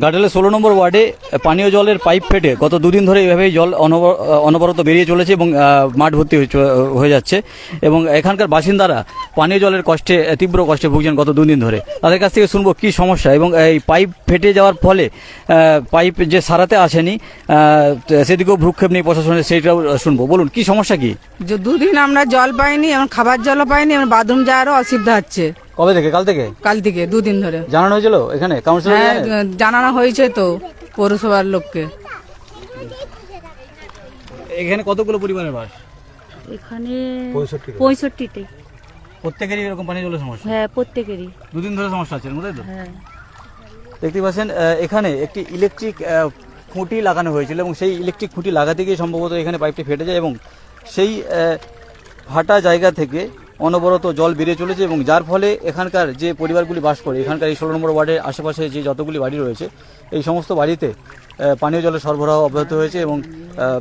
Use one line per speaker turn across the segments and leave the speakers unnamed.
ঘাটালের 16 নম্বর ওয়ার্ডে পানীয় জলের পাইপ ফেটে গত দুদিন ধরে এভাবেই জল অনবরত বেরিয়ে চলেছে এবং মাঠ ভর্তি হয়ে যাচ্ছে এবং এখানকার বাসিন্দারা পানীয় জলের কষ্টে তীব্র কষ্টে ভুগছেন গত দুদিন ধরে। তাদের কাছ থেকে শুনবো কী সমস্যা এবং এই পাইপ ফেটে যাওয়ার ফলে পাইপ যে সারাতে আসেনি সেদিকেও ভ্রুক্ষেপ নেই প্রশাসনের, সেইটাও শুনবো। বলুন কী সমস্যা কী?
যে দুদিন আমরা জল পাইনি, এবং খাবার জলও পাইনি, এবং বাথরুম যাওয়ারও অসুবিধা হচ্ছে।
কবে থেকে? কাল থেকে?
কাল থেকে দুদিন ধরে
জানানো হয়েছিল এখানে কাউন্সিলর?
হ্যাঁ, জানানো হয়েছে তো পৌরসভার লোককে।
এখানে কতগুলো পরিবারের বাস?
এখানে 65টি।
প্রত্যেকেরই এরকম পানীয় জলের সমস্যা?
হ্যাঁ, প্রত্যেকেরই
দুদিন ধরে সমস্যা আছে, তাই তো?
হ্যাঁ।
দেখতে পাচ্ছেন এখানে একটি ইলেকট্রিক খুঁটি লাগানো হয়েছিল এবং সেই ইলেকট্রিক খুঁটি লাগাতে গিয়ে সম্ভবত এখানে পাইপটি ফেটে যায় এবং সেই ফাটা জায়গা থেকে অনবরত জল বেরিয়ে চলেছে এবং যার ফলে এখানকার যে পরিবারগুলি বাস করে, এখানকার এই 16 নম্বর ওয়ার্ডের আশেপাশে যে যতগুলি বাড়ি রয়েছে এই সমস্ত বাড়িতে পানীয় জলের সরবরাহ অব্যাহত হয়েছে এবং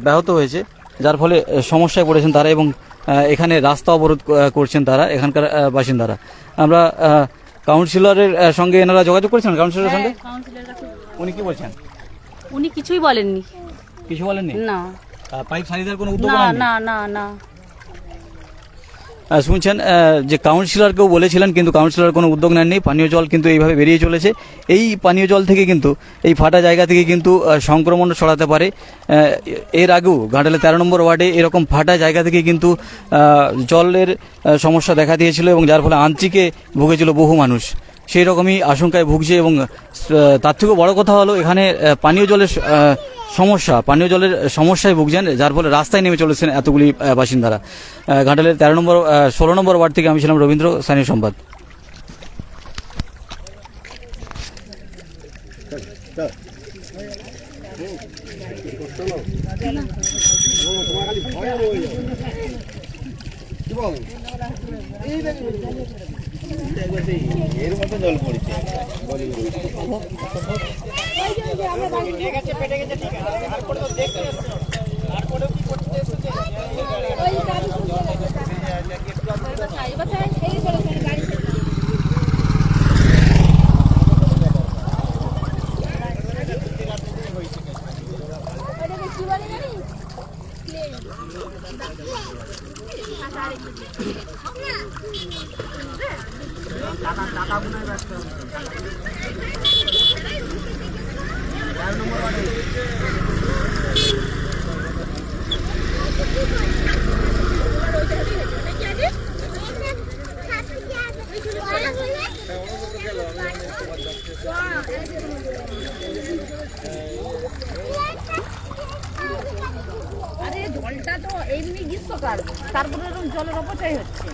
ব্যাহত হয়েছে, যার ফলে সমস্যায় পড়েছেন তারা এবং এখানে রাস্তা অবরোধ করছেন তারা, এখানকার বাসিন্দারা। আমরা কাউন্সিলরের সঙ্গে এনারা যোগাযোগ করেছেন? কাউন্সিলরের সঙ্গে উনি কি বলছেন?
উনি কিছুই বলেননি।
কিছু বলেননি?
না।
পাইপ সারিয়ে দেওয়ার কোনো উদ্যোগ
না
নেননি?
না না না।
শুনছেন যে কাউন্সিলরকেও বলেছিলেন কিন্তু কাউন্সিলর কোনো উদ্যোগ নেননি। পানীয় জল কিন্তু এইভাবে বেরিয়ে চলেছে। এই পানীয় জল থেকে কিন্তু এই ফাটা জায়গা থেকে কিন্তু সংক্রমণ ছড়াতে পারে। এর আগেও ঘাটালে 13 নম্বর ওয়ার্ডে এরকম ফাটা জায়গা থেকে কিন্তু জলের সমস্যা দেখা দিয়েছিল এবং যার ফলে আন্ত্রিকে ভুগেছিল বহু মানুষ। সেই রকমই আশঙ্কায় ভুগছে এবং তার থেকেও বড় কথা হলো এখানে পানীয় জলের সমস্যায় ভুগছেন, যার ফলে রাস্তায় নেমে চলেছেন এতগুলি বাসিন্দারা। ঘাটালের 16 নম্বর ওয়ার্ড থেকে আমি ছিলাম রবীন্দ্র, স্থানীয় সংবাদ।
এর মতো জল পড়েছে।
আরে জলটা তো এমনি গ্রীষ্মকাল, তারপরে এরকম জলের অপচয় হচ্ছে।